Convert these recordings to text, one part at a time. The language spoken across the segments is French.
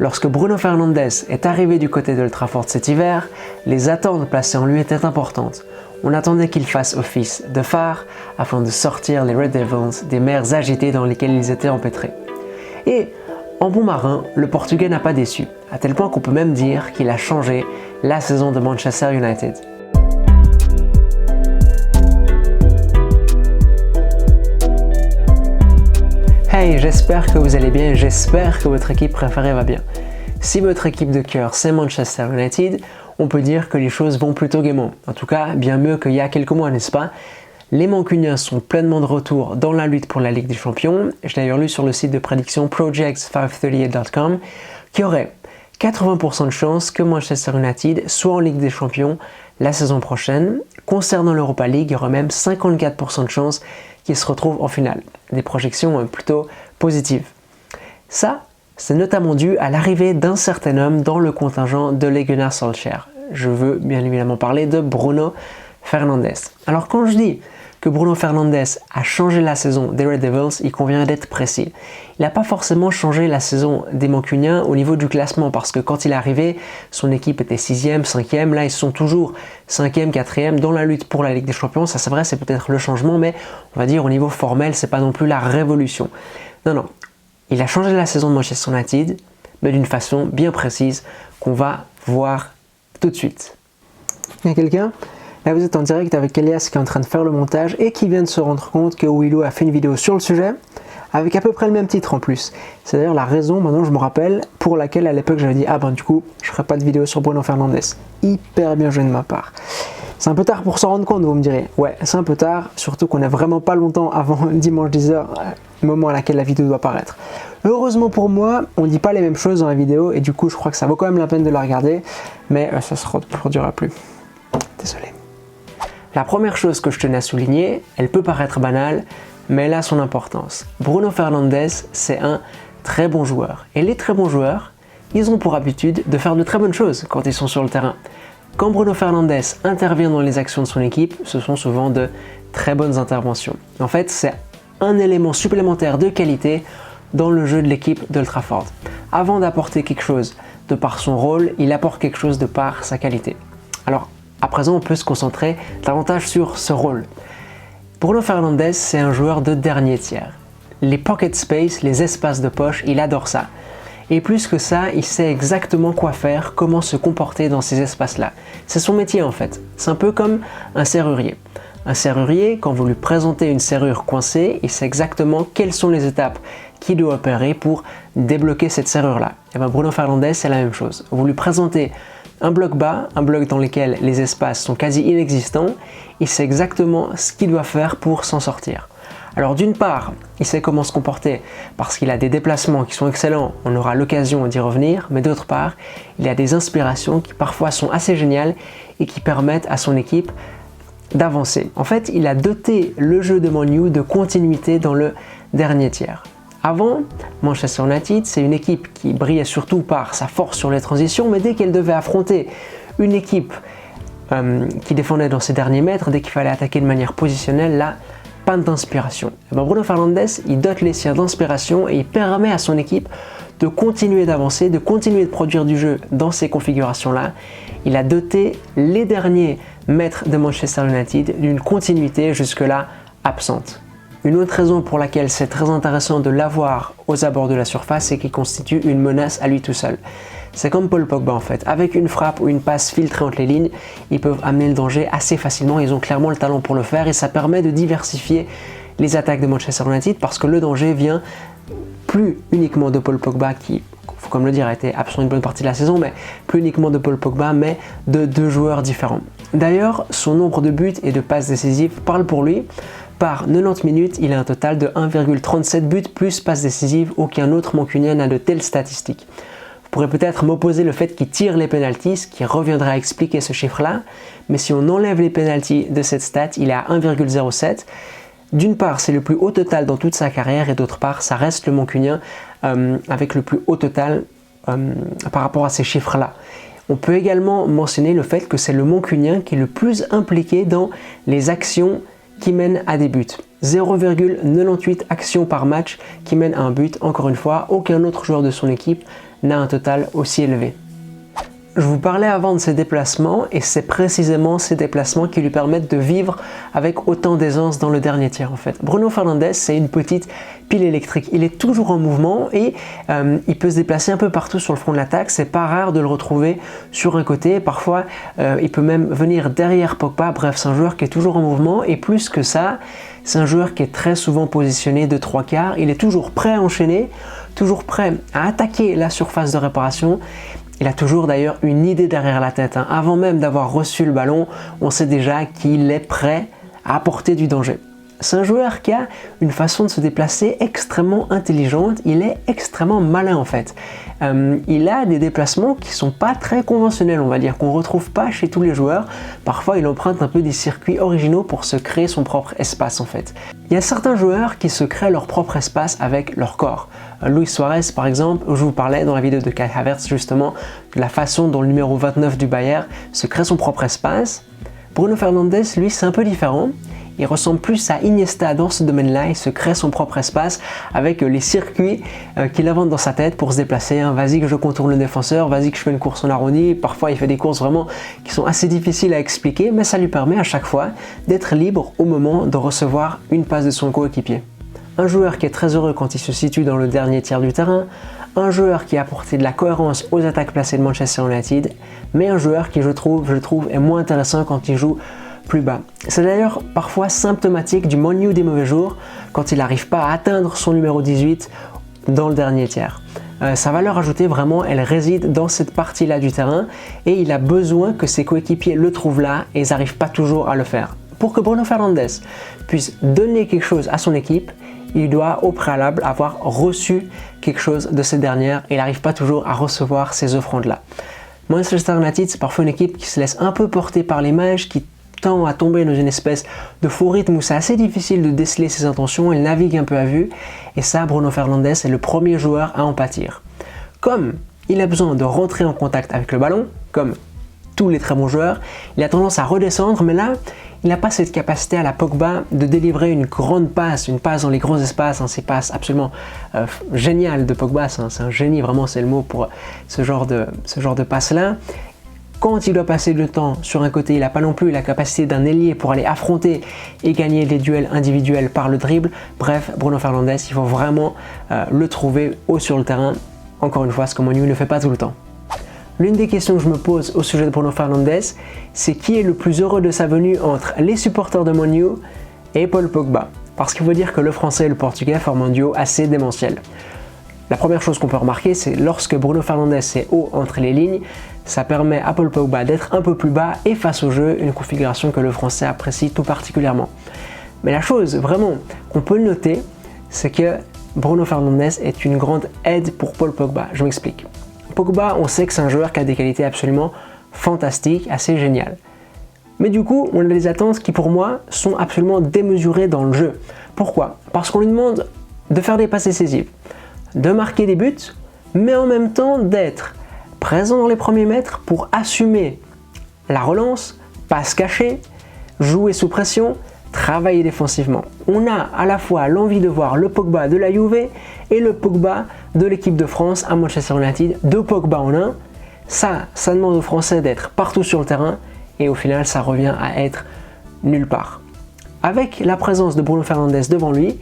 Lorsque Bruno Fernandes est arrivé du côté de Old Trafford cet hiver, les attentes placées en lui étaient importantes. On attendait qu'il fasse office de phare afin de sortir les Red Devils des mers agitées dans lesquelles ils étaient empêtrés. Et en bon marin, le Portugais n'a pas déçu, à tel point qu'on peut même dire qu'il a changé la saison de Manchester United. Hey, j'espère que vous allez bien et j'espère que votre équipe préférée va bien. Si votre équipe de cœur c'est Manchester United, on peut dire que les choses vont plutôt gaiement. En tout cas, bien mieux qu'il y a quelques mois, n'est-ce pas? Les Mancuniens sont pleinement de retour dans la lutte pour la Ligue des Champions. J'ai d'ailleurs lu sur le site de prédiction projects538.com qu'il y aurait 80% de chances que Manchester United soit en Ligue des Champions la saison prochaine. Concernant l'Europa League, il y aurait même 54% de chances qu'ils se retrouvent en finale. Des projections plutôt positives. Ça, c'est notamment dû à l'arrivée d'un certain homme dans le contingent de Ole Gunnar Solskjaer. Je veux bien évidemment parler de Bruno Fernandes. Alors quand je dis que Bruno Fernandes a changé la saison des Red Devils, il convient d'être précis. Il n'a pas forcément changé la saison des Mancuniens au niveau du classement parce que quand il est arrivé, son équipe était 6e, 5e, là ils sont toujours 5e, 4e dans la lutte pour la Ligue des Champions. Ça c'est vrai, c'est peut-être le changement, mais on va dire au niveau formel, c'est pas non plus la révolution. Non, il a changé la saison de Manchester United, mais d'une façon bien précise qu'on va voir tout de suite. Il y a quelqu'un? Là vous êtes en direct avec Elias qui est en train de faire le montage et qui vient de se rendre compte que Willow a fait une vidéo sur le sujet avec à peu près le même titre en plus. C'est d'ailleurs la raison, maintenant je me rappelle, pour laquelle à l'époque j'avais dit ah ben du coup je ferai pas de vidéo sur Bruno Fernandes. Hyper bien joué de ma part. C'est un peu tard pour s'en rendre compte, vous me direz. Ouais, c'est un peu tard, surtout qu'on n'a vraiment pas longtemps avant dimanche 10h, le moment à laquelle la vidéo doit paraître. Heureusement pour moi, on ne dit pas les mêmes choses dans la vidéo et du coup je crois que ça vaut quand même la peine de la regarder, mais ça se reproduira plus. Désolé. La première chose que je tenais à souligner, elle peut paraître banale, mais elle a son importance. Bruno Fernandes, c'est un très bon joueur. Et les très bons joueurs, ils ont pour habitude de faire de très bonnes choses quand ils sont sur le terrain. Quand Bruno Fernandes intervient dans les actions de son équipe, ce sont souvent de très bonnes interventions. En fait, c'est un élément supplémentaire de qualité dans le jeu de l'équipe d'Old Trafford. Avant d'apporter quelque chose de par son rôle, il apporte quelque chose de par sa qualité. Alors, à présent, on peut se concentrer davantage sur ce rôle. Bruno Fernandes, c'est un joueur de dernier tiers. Les pocket space, les espaces de poche, il adore ça. Et plus que ça, il sait exactement quoi faire, comment se comporter dans ces espaces-là. C'est son métier en fait. C'est un peu comme un serrurier. Un serrurier, quand vous lui présentez une serrure coincée, il sait exactement quelles sont les étapes qu'il doit opérer pour débloquer cette serrure-là. Et bien Bruno Fernandes, c'est la même chose. Vous lui présentez un bloc bas, un bloc dans lequel les espaces sont quasi inexistants, il sait exactement ce qu'il doit faire pour s'en sortir. Alors d'une part, il sait comment se comporter parce qu'il a des déplacements qui sont excellents, on aura l'occasion d'y revenir, mais d'autre part, il a des inspirations qui parfois sont assez géniales et qui permettent à son équipe d'avancer. En fait, il a doté le jeu de Man U de continuité dans le dernier tiers. Avant, Manchester United, c'est une équipe qui brillait surtout par sa force sur les transitions, mais dès qu'elle devait affronter une équipe qui défendait dans ses derniers mètres, dès qu'il fallait attaquer de manière positionnelle, là, panne d'inspiration. Bruno Fernandes, il dote les siens d'inspiration et il permet à son équipe de continuer d'avancer, de continuer de produire du jeu dans ces configurations-là. Il a doté les derniers mètres de Manchester United d'une continuité jusque-là absente. Une autre raison pour laquelle c'est très intéressant de l'avoir aux abords de la surface, c'est qu'il constitue une menace à lui tout seul. C'est comme Paul Pogba en fait, avec une frappe ou une passe filtrée entre les lignes, ils peuvent amener le danger assez facilement, ils ont clairement le talent pour le faire et ça permet de diversifier les attaques de Manchester United parce que le danger vient plus uniquement de Paul Pogba qui, faut comme le dire, a été absent une bonne partie de la saison, mais plus uniquement de Paul Pogba, mais de deux joueurs différents. D'ailleurs, son nombre de buts et de passes décisives parle pour lui. Par 90 minutes, il a un total de 1,37 buts plus passes décisives. Aucun autre Mancunien n'a de telles statistiques. Vous pourrez peut-être m'opposer le fait qu'il tire les pénaltys, ce qui reviendra à expliquer ce chiffre-là. Mais si on enlève les pénaltys de cette stat, il est à 1,07. D'une part, c'est le plus haut total dans toute sa carrière et d'autre part, ça reste le Mancunien avec le plus haut total par rapport à ces chiffres-là. On peut également mentionner le fait que c'est le Mancunien qui est le plus impliqué dans les actions qui mènent à des buts. 0,98 actions par match qui mènent à un but. Encore une fois, aucun autre joueur de son équipe n'a un total aussi élevé. Je vous parlais avant de ses déplacements et c'est précisément ces déplacements qui lui permettent de vivre avec autant d'aisance dans le dernier tiers en fait. Bruno Fernandes, c'est une petite pile électrique. Il est toujours en mouvement et il peut se déplacer un peu partout sur le front de l'attaque. C'est pas rare de le retrouver sur un côté. Parfois, il peut même venir derrière Pogba. Bref, c'est un joueur qui est toujours en mouvement et plus que ça, c'est un joueur qui est très souvent positionné de 3/4. Il est toujours prêt à enchaîner, toujours prêt à attaquer la surface de réparation. Il a toujours d'ailleurs une idée derrière la tête. Avant même d'avoir reçu le ballon, on sait déjà qu'il est prêt à apporter du danger. C'est un joueur qui a une façon de se déplacer extrêmement intelligente. Il est extrêmement malin en fait. Il a des déplacements qui ne sont pas très conventionnels, on va dire, qu'on ne retrouve pas chez tous les joueurs. Parfois, il emprunte un peu des circuits originaux pour se créer son propre espace en fait. Il y a certains joueurs qui se créent leur propre espace avec leur corps. Luis Suarez par exemple, je vous parlais dans la vidéo de Kai Havertz justement de la façon dont le numéro 29 du Bayern se crée son propre espace. Bruno Fernandes, lui, c'est un peu différent. Il ressemble plus à Iniesta dans ce domaine-là, il se crée son propre espace avec les circuits qu'il invente dans sa tête pour se déplacer. Vas-y que je contourne le défenseur, vas-y que je fais une course en arrondi. Parfois il fait des courses vraiment qui sont assez difficiles à expliquer, mais ça lui permet à chaque fois d'être libre au moment de recevoir une passe de son coéquipier. Un joueur qui est très heureux quand il se situe dans le dernier tiers du terrain, un joueur qui a apporté de la cohérence aux attaques placées de Manchester United, mais un joueur qui je trouve est moins intéressant quand il joue plus bas. C'est d'ailleurs parfois symptomatique du Man U des mauvais jours quand il n'arrive pas à atteindre son numéro 18 dans le dernier tiers. Sa valeur ajoutée vraiment, elle réside dans cette partie-là du terrain et il a besoin que ses coéquipiers le trouvent là et ils n'arrivent pas toujours à le faire. Pour que Bruno Fernandes puisse donner quelque chose à son équipe, il doit au préalable avoir reçu quelque chose de cette dernière et il n'arrive pas toujours à recevoir ces offrandes-là. Manchester United, c'est parfois une équipe qui se laisse un peu porter par l'image, qui tend à tomber dans une espèce de faux rythme où c'est assez difficile de déceler ses intentions, il navigue un peu à vue et ça, Bruno Fernandes est le premier joueur à en pâtir. Comme il a besoin de rentrer en contact avec le ballon, comme tous les très bons joueurs, il a tendance à redescendre, mais là, il n'a pas cette capacité à la Pogba de délivrer une grande passe, une passe dans les grands espaces, ces passes absolument géniales de Pogba, c'est un génie, vraiment c'est le mot pour ce genre de passe-là. Quand il doit passer le temps sur un côté, il n'a pas non plus la capacité d'un ailier pour aller affronter et gagner les duels individuels par le dribble. Bref, Bruno Fernandes, il faut vraiment le trouver haut sur le terrain. Encore une fois, ce que Man U ne fait pas tout le temps. L'une des questions que je me pose au sujet de Bruno Fernandes, c'est qui est le plus heureux de sa venue entre les supporters de Man U et Paul Pogba. Parce qu'il faut dire que le français et le portugais forment un duo assez démentiel. La première chose qu'on peut remarquer, c'est lorsque Bruno Fernandes est haut entre les lignes, ça permet à Paul Pogba d'être un peu plus bas et face au jeu, une configuration que le français apprécie tout particulièrement. Mais la chose vraiment qu'on peut noter, c'est que Bruno Fernandes est une grande aide pour Paul Pogba. Je m'explique. Pogba, on sait que c'est un joueur qui a des qualités absolument fantastiques, assez géniales. Mais du coup, on a des attentes qui pour moi sont absolument démesurées dans le jeu. Pourquoi? Parce qu'on lui demande de faire des passes décisives, de marquer des buts, mais en même temps d'être présent dans les premiers mètres pour assumer la relance, passe cachée, jouer sous pression, travailler défensivement. On a à la fois l'envie de voir le Pogba de la Juve et le Pogba de l'équipe de France à Manchester United, deux Pogba en un. Ça demande aux Français d'être partout sur le terrain et au final ça revient à être nulle part. Avec la présence de Bruno Fernandes devant lui,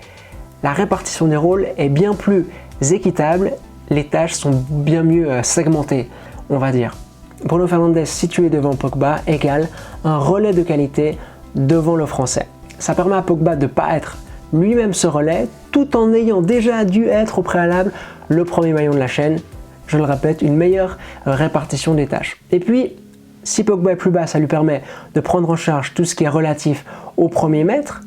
la répartition des rôles est bien plus équitable, les tâches sont bien mieux segmentées, on va dire. Bruno Fernandes situé devant Pogba égale un relais de qualité devant le Français. Ça permet à Pogba de ne pas être lui-même ce relais, tout en ayant déjà dû être au préalable le premier maillon de la chaîne. Je le répète, une meilleure répartition des tâches. Et puis, si Pogba est plus bas, ça lui permet de prendre en charge tout ce qui est relatif au premier mètre.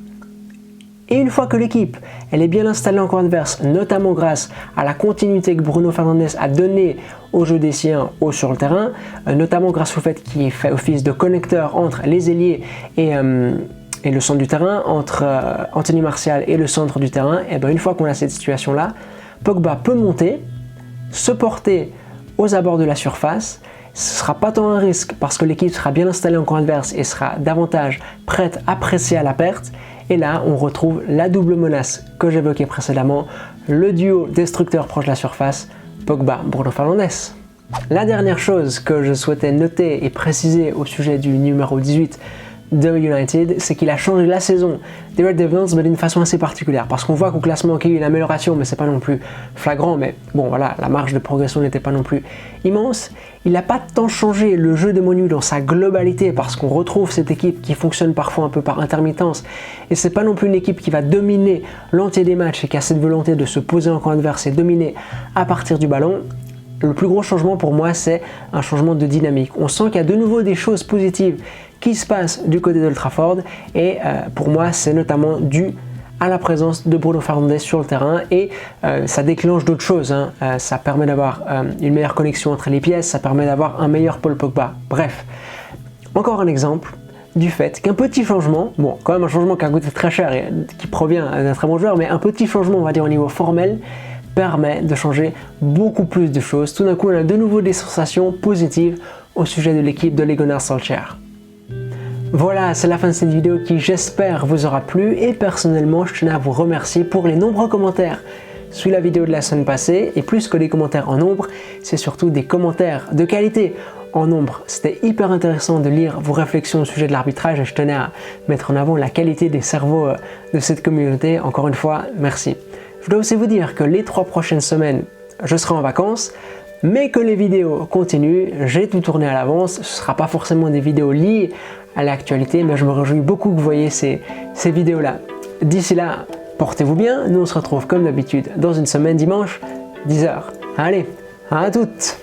Et une fois que l'équipe elle est bien installée en camp adverse, notamment grâce à la continuité que Bruno Fernandes a donnée au jeu des siens haut sur le terrain, notamment grâce au fait qu'il fait office de connecteur entre les ailiers et le centre du terrain, entre Anthony Martial et le centre du terrain, et bien une fois qu'on a cette situation-là, Pogba peut monter, se porter aux abords de la surface. Ce ne sera pas tant un risque parce que l'équipe sera bien installée en camp adverse et sera davantage prête à presser à la perte. Et là, on retrouve la double menace que j'évoquais précédemment, le duo destructeur proche de la surface, Pogba, Bruno Fernandes. La dernière chose que je souhaitais noter et préciser au sujet du numéro 18 de United, c'est qu'il a changé la saison des Red Devils, mais d'une façon assez particulière, parce qu'on voit qu'au classement il y a eu une amélioration, mais c'est pas non plus flagrant, mais bon voilà, la marge de progression n'était pas non plus immense. Il n'a pas tant changé le jeu de Monu dans sa globalité, parce qu'on retrouve cette équipe qui fonctionne parfois un peu par intermittence, et c'est pas non plus une équipe qui va dominer l'entier des matchs et qui a cette volonté de se poser en camp adverse et dominer à partir du ballon. Le plus gros changement pour moi, c'est un changement de dynamique. On sent qu'il y a de nouveau des choses positives qui se passent du côté d'Old Trafford et pour moi, c'est notamment dû à la présence de Bruno Fernandes sur le terrain et ça déclenche d'autres choses. Ça permet d'avoir une meilleure connexion entre les pièces, ça permet d'avoir un meilleur Paul Pogba. Bref, encore un exemple du fait qu'un petit changement, bon, quand même un changement qui a coûté très cher et qui provient d'un très bon joueur, mais un petit changement, on va dire au niveau formel, permet de changer beaucoup plus de choses. Tout d'un coup, on a de nouveau des sensations positives au sujet de l'équipe de Ole Gunnar Solskjaer. Voilà, c'est la fin de cette vidéo qui, j'espère, vous aura plu et personnellement, je tenais à vous remercier pour les nombreux commentaires sous la vidéo de la semaine passée et plus que des commentaires en nombre, c'est surtout des commentaires de qualité en nombre. C'était hyper intéressant de lire vos réflexions au sujet de l'arbitrage et je tenais à mettre en avant la qualité des cerveaux de cette communauté. Encore une fois, merci. Je dois aussi vous dire que les 3 prochaines semaines, je serai en vacances, mais que les vidéos continuent. J'ai tout tourné à l'avance. Ce ne sera pas forcément des vidéos liées à l'actualité, mais je me réjouis beaucoup que vous voyez ces vidéos-là. D'ici là, portez-vous bien. Nous, on se retrouve comme d'habitude dans une semaine, dimanche, 10h. Allez, à toutes!